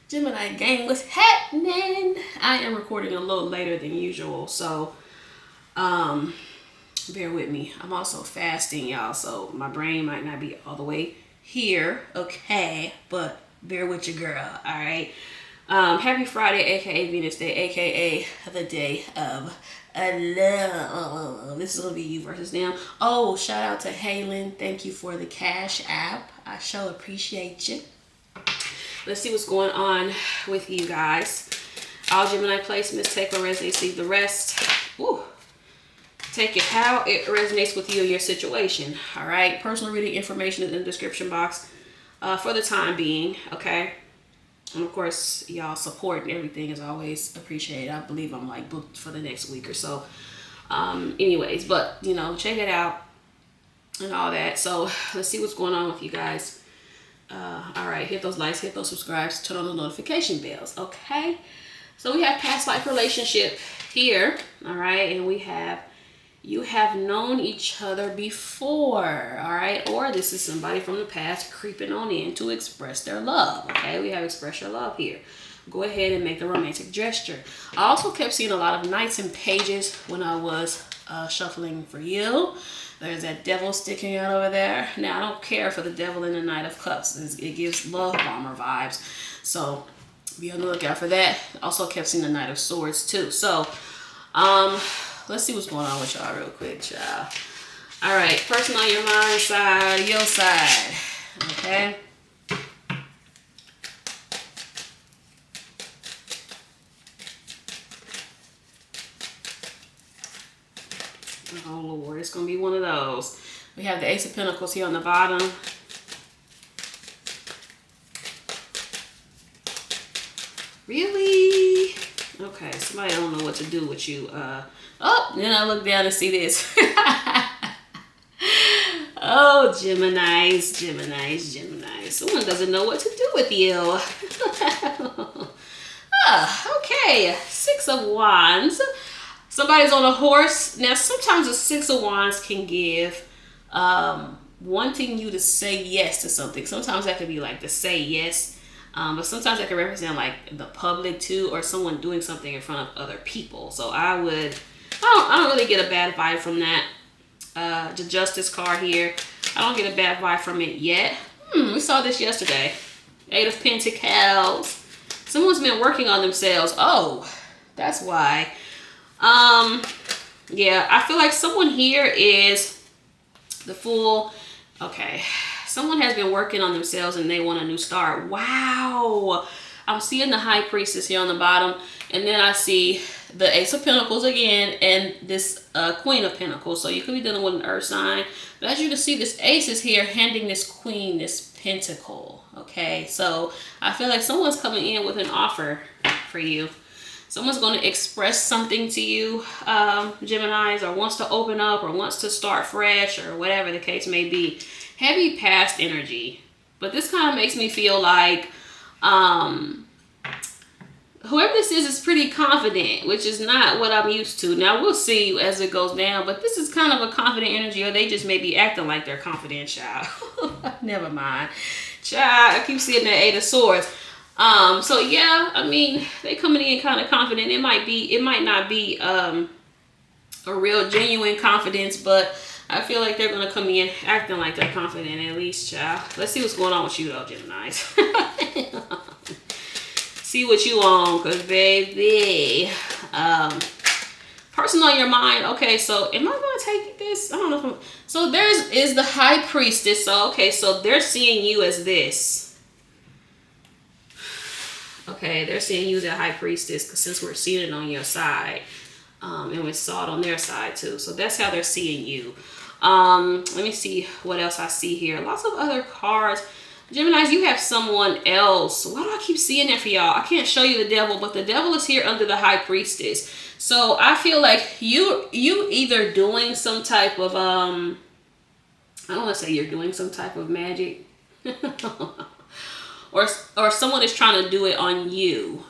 Gemini gang, what's happening? I am recording a little later than usual, so bear with me. I'm also fasting, y'all, so my brain might not be all the way here, okay? But bear with your girl, all right? Happy Friday, aka Venus Day, aka the day of love. This is gonna be you versus them. Oh, shout out to Halen. Thank you for the Cash App. I sure appreciate you. Let's see what's going on with you guys. All Gemini placements, take what resonates, leave the rest. Ooh. Take it how it resonates with you and your situation. All right. Personal reading information is in the description box for the time being. Okay. And of course, y'all support and everything is always appreciated. I believe I'm like booked for the next week or so. Anyways, but you know, check it out and all that. So let's see what's going on with you guys. All right, hit those likes, hit those subscribes, turn on the notification bells. Okay. So we have past life relationship here. All right. And we have, you have known each other before. All right. Or this is somebody from the past creeping on in to express their love. Okay. We have express your love here. Go ahead and make the romantic gesture. I also kept seeing a lot of knights and pages when I was shuffling for you. There's that devil sticking out over there. Now, I don't care for the devil in the Knight of Cups. It gives love bomber vibes. So, be on the lookout for that. Also kept seeing the Knight of Swords, too. So, let's see what's going on with y'all real quick, child. All right. Person on your mind side, your side. Okay. Oh, Lord, it's going to be one of those. We have the Ace of Pentacles here on the bottom. Really? Okay, somebody don't know what to do with you. Oh, then I look down and see this. Oh, Geminis, Geminis, Geminis. Someone doesn't know what to do with you. Okay, Six of Wands. Somebody's on a horse. Now, sometimes a Six of Wands can give wanting you to say yes to something. Sometimes that could be like to say yes, but sometimes that can represent like the public too, or someone doing something in front of other people. So I don't really get a bad vibe from that. The Justice card here, I don't get a bad vibe from it yet. We saw this yesterday. Eight of Pentacles. Someone's been working on themselves. Oh, that's why. Yeah, I feel like someone here is the Fool. Okay, someone has been working on themselves and they want a new start. Wow. I'm seeing the High Priestess here on the bottom, and then I see the Ace of Pentacles again and this Queen of Pentacles. So you could be dealing with an earth sign, but as you can see, this Ace is here handing this Queen this Pentacle. Okay, so I feel like someone's coming in with an offer for you. Someone's going to express something to you, Geminis, or wants to open up or wants to start fresh or whatever the case may be. Heavy past energy. But this kind of makes me feel like whoever this is pretty confident, which is not what I'm used to. Now, we'll see as it goes down, but this is kind of a confident energy, or they just may be acting like they're confident, child. Never mind. Child, I keep seeing that Eight of Swords. So yeah, I mean, they coming in kind of confident. It might not be a real genuine confidence, but I feel like they're gonna come in acting like they're confident at least, child. Let's see what's going on with you though, Gemini. See what you on, cause baby, person on your mind. Okay, so am I gonna take this? I don't know if I'm, so is the High Priestess. So okay, so they're seeing you as this. Okay, they're seeing you as a High Priestess, because since we're seeing it on your side, and we saw it on their side too. So that's how they're seeing you. Let me see what else I see here. Lots of other cards. Geminis, you have someone else. Why do I keep seeing that for y'all? I can't show you the devil, but the devil is here under the High Priestess. So I feel like you either doing some type of, I don't want to say you're doing some type of magic. Or someone is trying to do it on you.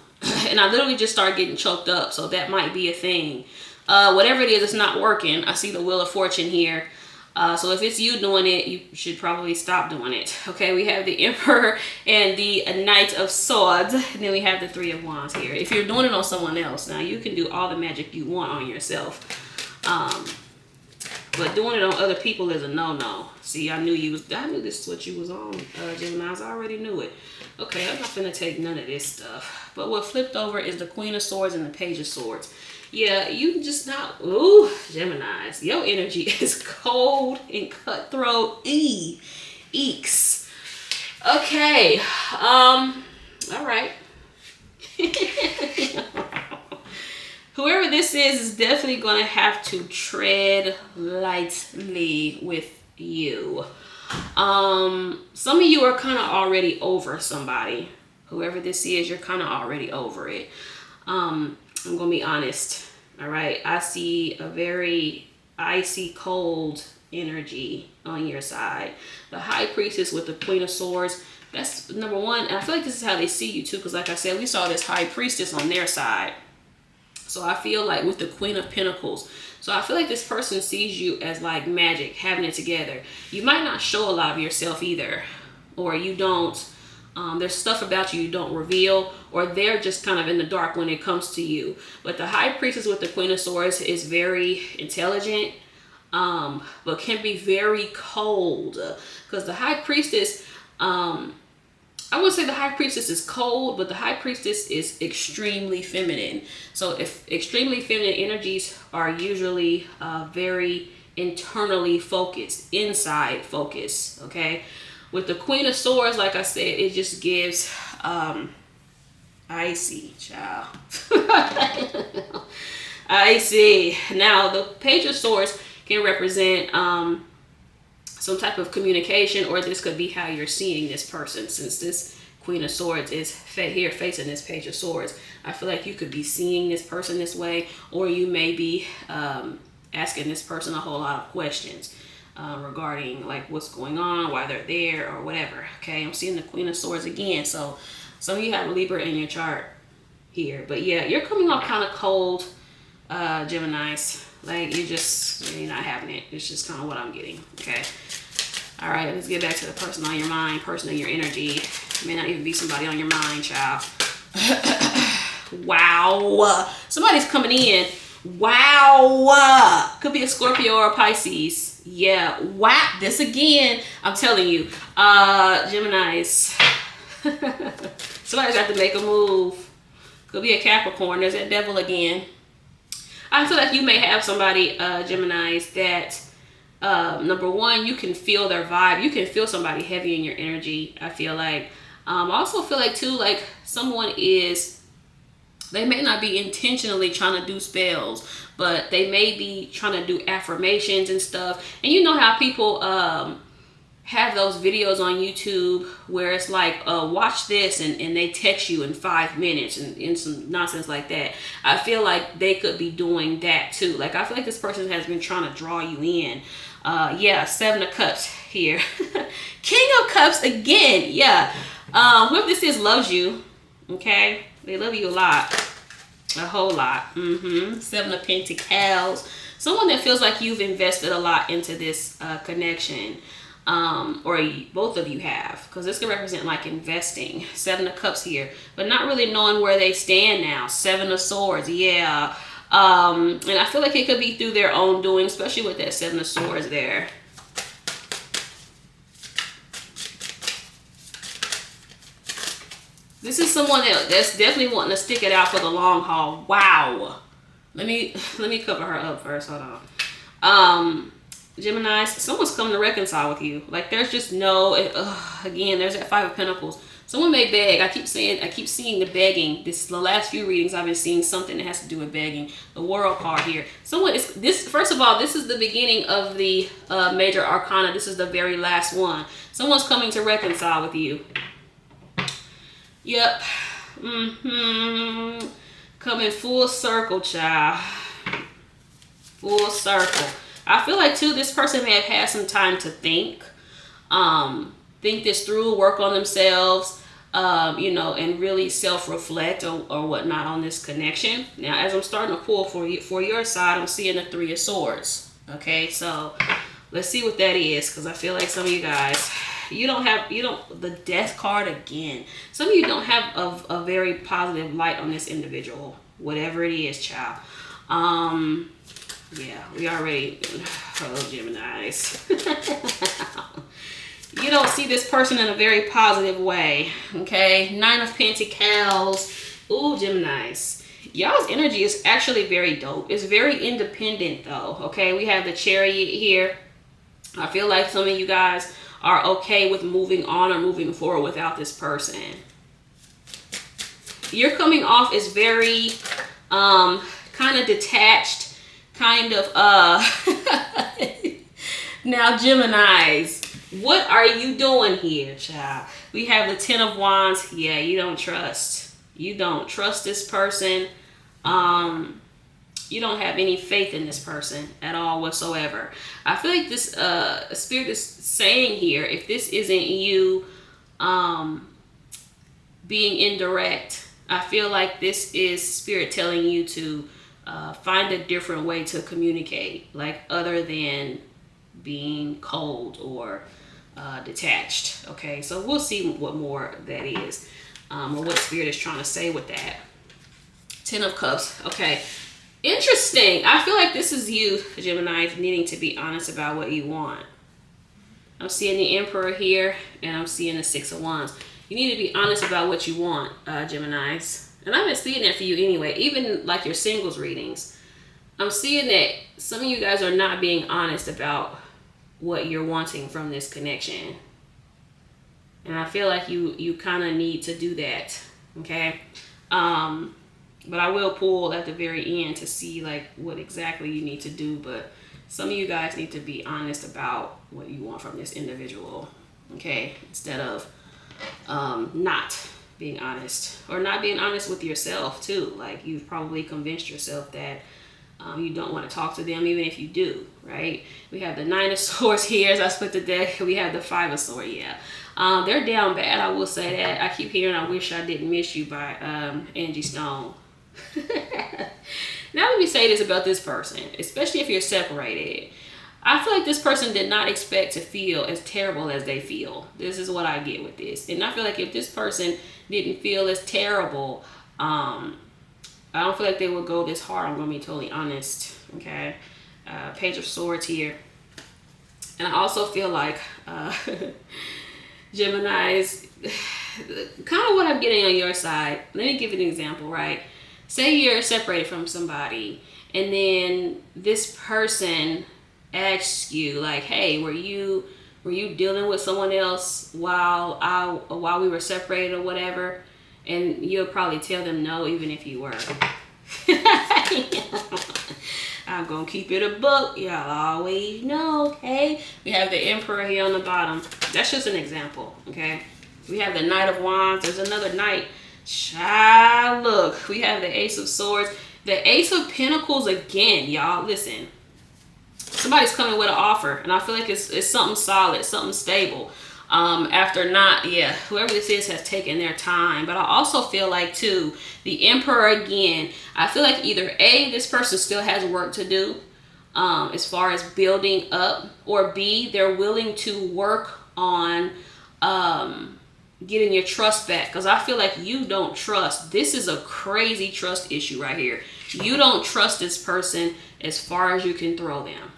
And I literally just started getting choked up. So that might be a thing. Whatever it is, it's not working. I see the Wheel of Fortune here. So if it's you doing it, you should probably stop doing it. Okay, we have the Emperor and the Knight of Swords. And then we have the Three of Wands here. If you're doing it on someone else, now you can do all the magic you want on yourself. But doing it on other people is a no-no. See, I knew this is what you was on, Geminis. I already knew it. Okay, I'm not gonna take none of this stuff. But what flipped over is the Queen of Swords and the Page of Swords. Yeah, you just not, ooh, Geminis. Your energy is cold and cutthroat. Eeks. Okay. All right. Whoever this is definitely going to have to tread lightly with you. Some of you are kind of already over somebody. Whoever this is, you're kind of already over it. I'm going to be honest. All right. I see a very icy cold energy on your side. The High Priestess with the Queen of Swords. That's number one. And I feel like this is how they see you too. Because like I said, we saw this High Priestess on their side. So I feel like with the Queen of Pentacles. So I feel like this person sees you as like magic, having it together. You might not show a lot of yourself either. Or you don't. There's stuff about you don't reveal, or they're just kind of in the dark when it comes to you. But the High Priestess with the Queen of Swords is very intelligent, but can be very cold. Because the High Priestess, I wouldn't say the High Priestess is cold, but the High Priestess is extremely feminine. So if extremely feminine energies are usually very internally focused, inside focus, okay? With the Queen of Swords, like I said, it just gives icy, child. Icy. Now, the Page of Swords can represent some type of communication, or this could be how you're seeing this person. Since this Queen of Swords is here facing this Page of Swords, I feel like you could be seeing this person this way, or you may be asking this person a whole lot of questions. Regarding like what's going on, why they're there, or whatever. Okay, I'm seeing the Queen of Swords again. So some of you have Libra in your chart here, but yeah, you're coming off kind of cold, Geminis. Like you're not having it. It's just kind of what I'm getting. Okay. All right, let's get back to the person on your mind, person in your energy. It may not even be somebody on your mind, child. Wow, somebody's coming in. Wow, could be a Scorpio or a Pisces. Yeah, wow, this again, I'm telling you, Geminis. Somebody's got to make a move. Could be a Capricorn. There's that devil again. I feel like you may have somebody, Geminis, that number one, you can feel their vibe. You can feel somebody heavy in your energy, I feel like. I also feel like too, like someone they may not be intentionally trying to do spells, but they may be trying to do affirmations and stuff. And you know how people have those videos on YouTube where it's like, watch this, and they text you in 5 minutes and some nonsense like that. I feel like they could be doing that too. Like I feel like this person has been trying to draw you in. Yeah, Seven of Cups here. King of Cups again. Yeah. Whoever this is loves you. Okay. They love you a lot. A whole lot. Seven of Pentacles. Someone that feels like you've invested a lot into this connection. Or both of you have. Because this can represent like investing. Seven of Cups here. But not really knowing where they stand now. Seven of Swords. Yeah. And I feel like it could be through their own doing. Especially with that Seven of Swords there. This is someone that's definitely wanting to stick it out for the long haul. Wow. Let me cover her up first. Hold on. Gemini, someone's coming to reconcile with you. Like there's just no, again, there's that Five of Pentacles. Someone may beg. I keep seeing the begging. The last few readings I've been seeing something that has to do with begging. The World card here. First of all, this is the beginning of the major arcana. This is the very last one. Someone's coming to reconcile with you. Yep. Coming full circle, child. Full circle. I feel like too, this person may have had some time to think this through, work on themselves, and really self-reflect or whatnot on this connection. Now, as I'm starting to pull for your side, I'm seeing the Three of Swords. Okay, so Let's see what that is, because I feel like some of you guys, the death card again. Some of you don't have a very positive light on this individual, whatever it is, child. Yeah, we already, Geminis. You don't see this person in a very positive way, okay? 9 of Pentacles. Ooh, Geminis. Y'all's energy is actually very dope. It's very independent, though, okay? We have the Chariot here. I feel like some of you guys are okay with moving on or moving forward without this person. You're coming off as very kind of detached, kind of now, Geminis, what are you doing here, child? We have the 10 of Wands. Yeah, you don't trust. You don't trust this person. You don't have any faith in this person at all whatsoever. I feel like this Spirit is saying here, if this isn't you being indirect, I feel like this is Spirit telling you to find a different way to communicate, like other than being cold or detached. Okay, so we'll see what more that is, or what Spirit is trying to say with that. 10 of Cups. Okay, interesting. I feel like this is you, Gemini, needing to be honest about what you want. I'm seeing the Emperor here, and I'm seeing the 6 of Wands. You need to be honest about what you want, Geminis. And I've been seeing that for you anyway, even like your singles readings. I'm seeing that some of you guys are not being honest about what you're wanting from this connection. And I feel like you kind of need to do that, okay? But I will pull at the very end to see like what exactly you need to do. But some of you guys need to be honest about what you want from this individual, okay? Instead of not being honest, or not being honest with yourself too. Like you've probably convinced yourself that you don't want to talk to them, even if you do, right? We have the 9 of Swords here as I split the deck. We have the 5 of Swords, yeah. They're down bad, I will say that. I keep hearing I Wish I Didn't Miss You by Angie Stone. Now let me say this about this person, especially if you're separated. I feel like this person did not expect to feel as terrible as they feel. This is what I get with this. And I feel like if this person didn't feel as terrible, I don't feel like they would go this hard. I'm going to be totally honest. Okay. Page of Swords here. And I also feel like Geminis, kind of what I'm getting on your side. Let me give you an example, right? Say you're separated from somebody, and then this person asks you, like, hey, were you dealing with someone else while we were separated or whatever? And you'll probably tell them no, even if you were. I'm gonna keep it a book. Y'all always know, okay? We have the Emperor here on the bottom. That's just an example, okay? We have the Knight of Wands. There's another Knight. Child, look. We have the Ace of Swords. The Ace of Pentacles again, y'all. Listen. Somebody's coming with an offer, and I feel like it's something solid, something stable. Whoever this is has taken their time. But I also feel like too, the Emperor again, I feel like either A, this person still has work to do as far as building up, or B, they're willing to work on getting your trust back. Because I feel like you don't trust. This is a crazy trust issue right here. You don't trust this person as far as you can throw them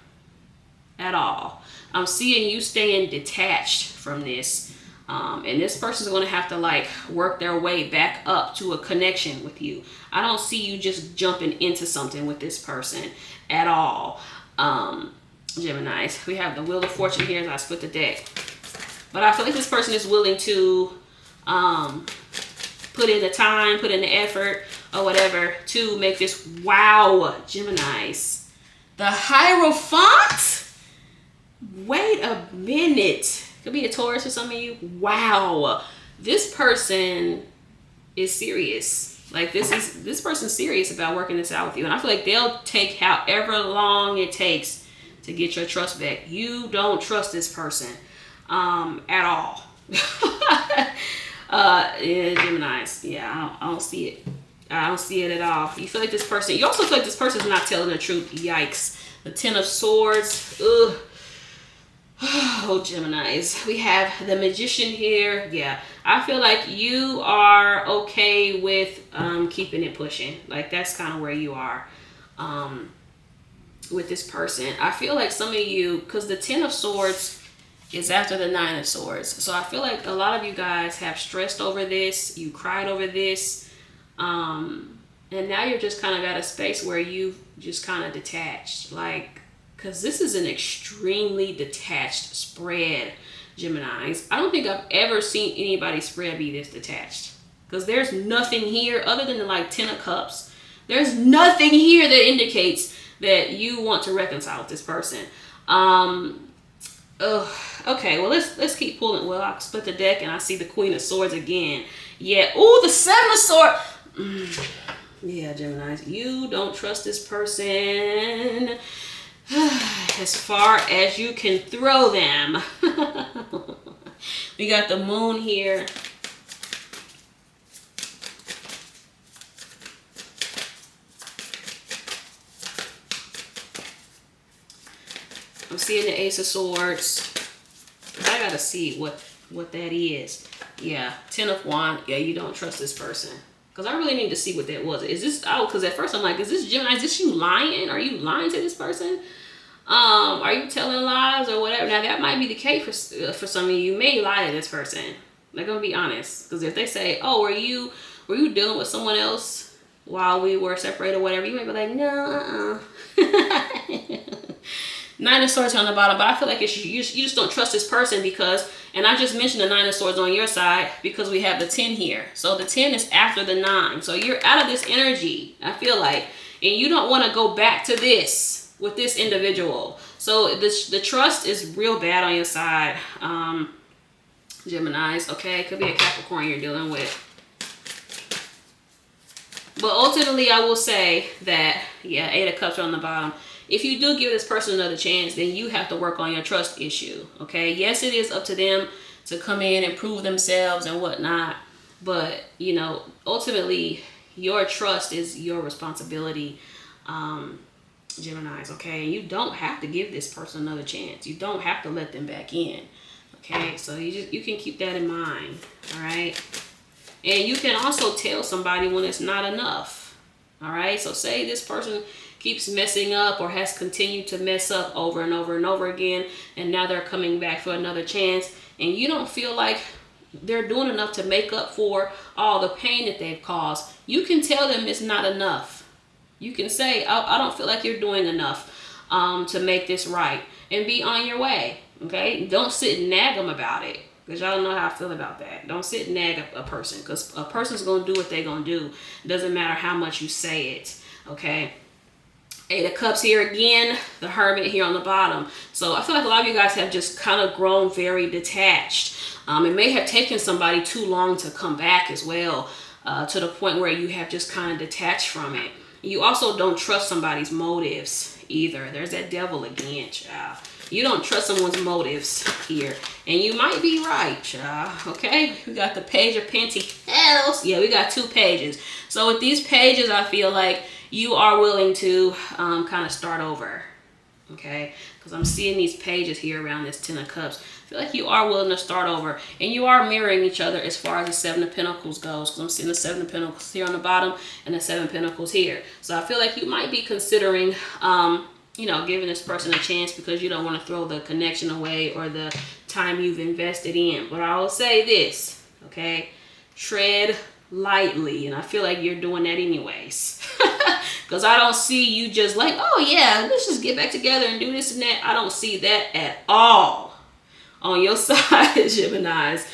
at all. I'm seeing you staying detached from this. And this person's going to have to like work their way back up to a connection with you. I don't see you just jumping into something with this person at all. Geminis. We have the Wheel of Fortune here as I split the deck. But I feel like this person is willing to put in the time, put in the effort or whatever to make this. Wow, Geminis. The Hierophant? Wait a minute. Could be a Taurus for some of you. Wow. This person is serious. Like this person's serious about working this out with you. And I feel like they'll take however long it takes to get your trust back. You don't trust this person at all. Geminis. Yeah, I don't see it. I don't see it at all. You feel like this person, you also feel like this person's not telling the truth. Yikes. The 10 of Swords. Ugh. Oh, Geminis. We have the Magician here. Yeah. I feel like you are okay with keeping it pushing. Like, that's kind of where you are with this person. I feel like some of you, because the Ten of Swords is after the Nine of Swords. So I feel like a lot of you guys have stressed over this. You cried over this. And now you're just kind of at a space where you've just kind of detached. Like, because this is an extremely detached spread, Geminis. I don't think I've ever seen anybody's spread be this detached. Because there's nothing here other than the, like, Ten of Cups. There's nothing here that indicates that you want to reconcile with this person. Okay, well, let's keep pulling. Well, I split the deck and I see the Queen of Swords again. Yeah. Ooh, the Seven of Swords. Yeah, Geminis, you don't trust this person as far as you can throw them. We got the Moon here. I'm seeing the Ace of Swords. I gotta see what that is. Yeah, Ten of Wands. Yeah, you don't trust this person. Because I really need to see what that was. Is this, oh, because at first I'm like, is this Gemini? Is this you lying? Are you lying to this person? Are you telling lies or whatever? Now, that might be the case for some of you. You may lie to this person. Like, I'm going to be honest. Because if they say, oh, were you dealing with someone else while we were separated or whatever, you might be like, no, Nine of Swords on the bottom, but I feel like it's you just don't trust this person because, and I just mentioned the Nine of Swords on your side because we have the 10 here. So the 10 is after the 9. So you're out of this energy, I feel like, and you don't want to go back to this with this individual. So the trust is real bad on your side, Geminis, okay? It could be a Capricorn you're dealing with. But ultimately, I will say that, yeah, Eight of Cups are on the bottom. If you do give this person another chance, then you have to work on your trust issue, okay? Yes, it is up to them to come in and prove themselves and whatnot. But, you know, ultimately, your trust is your responsibility, Geminis, okay? And you don't have to give this person another chance. You don't have to let them back in, okay? So you can keep that in mind, all right? And you can also tell somebody when it's not enough, all right? So say this person keeps messing up or has continued to mess up over and over and over again, and now they're coming back for another chance, and you don't feel like they're doing enough to make up for all the pain that they've caused. You can tell them it's not enough. You can say, I don't feel like you're doing enough to make this right, and be on your way, okay? Don't sit and nag them about it. Because y'all know how I feel about that. Don't sit and nag a person. Because a person's going to do what they're going to do. Doesn't matter how much you say it. Okay. Eight of Cups here again. The Hermit here on the bottom. So I feel like a lot of you guys have just kind of grown very detached. It may have taken somebody too long to come back as well. To the point where you have just kind of detached from it. You also don't trust somebody's motives either. There's that devil again, child. You don't trust someone's motives here. And you might be right, child. Okay? We got the Page of Pentacles. Yeah, we got 2 pages. So with these pages, I feel like you are willing to kind of start over. Okay? Because I'm seeing these pages here around this 10 of Cups. I feel like you are willing to start over. And you are mirroring each other as far as the 7 of Pentacles goes. Because I'm seeing the 7 of Pentacles here on the bottom and the 7 of Pentacles here. So I feel like you might be considering you know, giving this person a chance because you don't want to throw the connection away or the time you've invested in. But I will say this, okay? Tread lightly. And I feel like you're doing that anyways. Because I don't see you just like, oh yeah, let's just get back together and do this and that. I don't see that at all on your side, Geminis.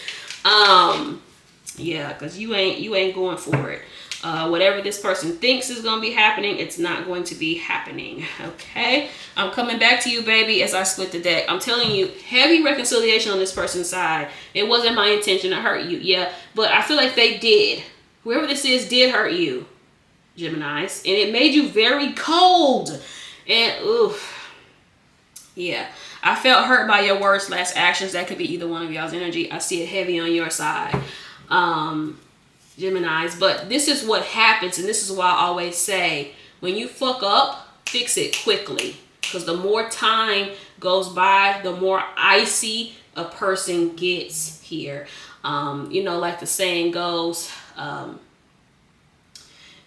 Yeah, because you ain't going for it. Whatever this person thinks is going to be happening, it's not going to be happening, okay? I'm coming back to you, baby, as I split the deck. I'm telling you, heavy reconciliation on this person's side. It wasn't my intention to hurt you, yeah, but I feel like they did. Whoever this is did hurt you, Geminis, and it made you very cold. And, oof, yeah. I felt hurt by your words / actions. That could be either one of y'all's energy. I see it heavy on your side. Geminis, but this is what happens, and this is why I always say, when you fuck up, fix it quickly. Because the more time goes by, the more icy a person gets here. You know, like the saying goes,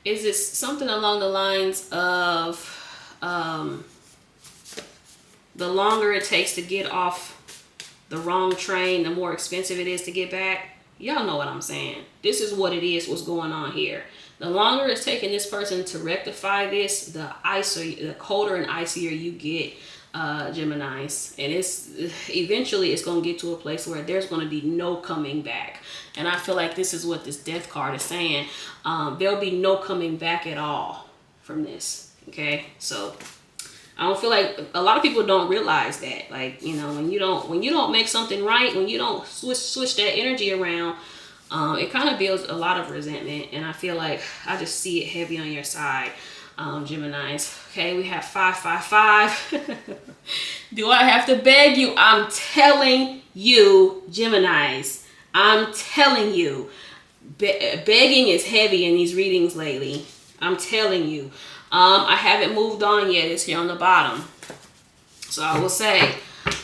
is this something along the lines of the longer it takes to get off the wrong train, the more expensive it is to get back? Y'all know what I'm saying. This is what it is, what's going on here. The longer it's taking this person to rectify this, the colder and icier you get, Geminis. And eventually it's going to get to a place where there's going to be no coming back. And I feel like this is what this death card is saying. There'll be no coming back at all from this. Okay, so I don't feel like a lot of people don't realize that. Like, you know, when you don't make something right, when you don't switch that energy around, it kind of builds a lot of resentment. And I feel like I just see it heavy on your side, Geminis. Okay, we have 555. Do I have to beg you? I'm telling you, Geminis. I'm telling you, begging is heavy in these readings lately. I'm telling you. I haven't moved on yet. It's here on the bottom. So I will say,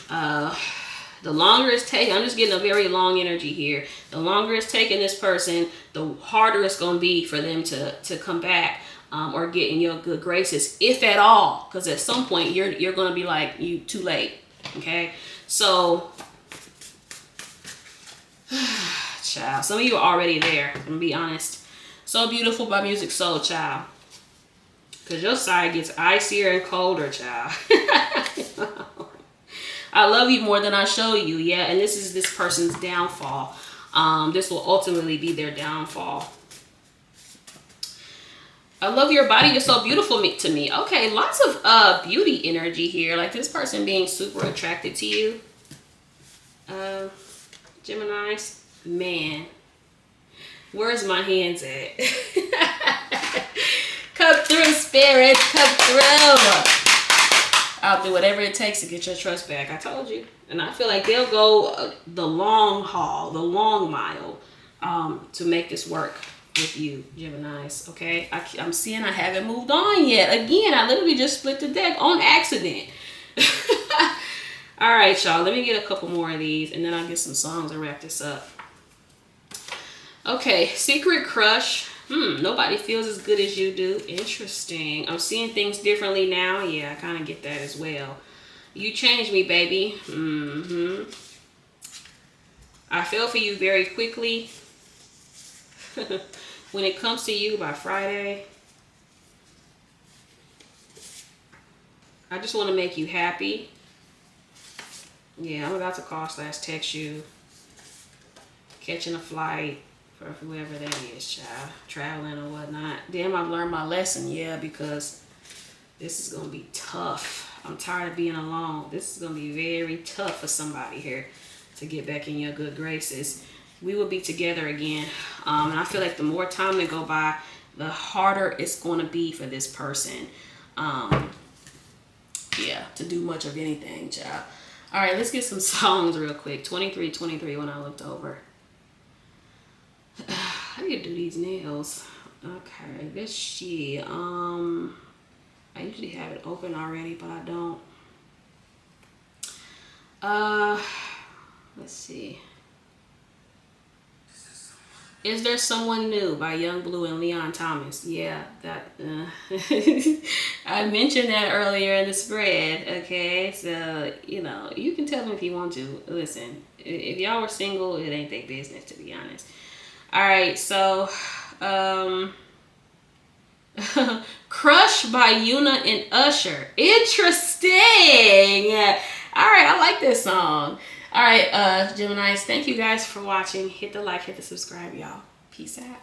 the longer it's taking, I'm just getting a very long energy here. The longer it's taking this person, the harder it's going to be for them to come back or get in your good graces, if at all. Because at some point, you're going to be like, you too late. Okay? So, child, some of you are already there. I'm going to be honest. So Beautiful by Music Soul, child. Because your side gets icier and colder, child. I love you more than I show you. Yeah, and this is this person's downfall. This will ultimately be their downfall. I love your body. You're so beautiful to me. Okay, lots of beauty energy here. Like this person being super attracted to you. Geminis. Man. Where's my hands at? Come through, spirit. Come through. I'll do whatever it takes to get your trust back. I told you. And I feel like they'll go the long haul, the long mile to make this work with you, Geminis. Okay? I'm seeing I haven't moved on yet. Again, I literally just split the deck on accident. All right, y'all. Let me get a couple more of these and then I'll get some songs and wrap this up. Okay. Secret crush. Nobody feels as good as you do. Interesting. I'm seeing things differently now. Yeah, I kind of get that as well. You changed me, baby. I fell for you very quickly. When it comes to you by Friday, I just want to make you happy. Yeah, I'm about to call / text you. Catching a flight. For whoever that is, child, traveling or whatnot. Damn, I've learned my lesson. Yeah, because this is going to be tough. I'm tired of being alone. This is going to be very tough for somebody here to get back in your good graces. We will be together again. And I feel like the more time that go by, the harder it's going to be for this person. Yeah, to do much of anything, child. All right, let's get some songs real quick. 23 when I looked over. How do you do these nails? Okay, this shit. I usually have it open already, but I don't. Let's see. Is There Someone New by Young Blue and Leon Thomas? Yeah, that. I mentioned that earlier in the spread. Okay, so you know you can tell them if you want to. Listen, if y'all were single, it ain't their business, to be honest. All right, so Crush by Yuna and Usher. Interesting. All right, I like this song. All right, Geminis, thank you guys for watching. Hit the like, hit the subscribe, y'all. Peace out.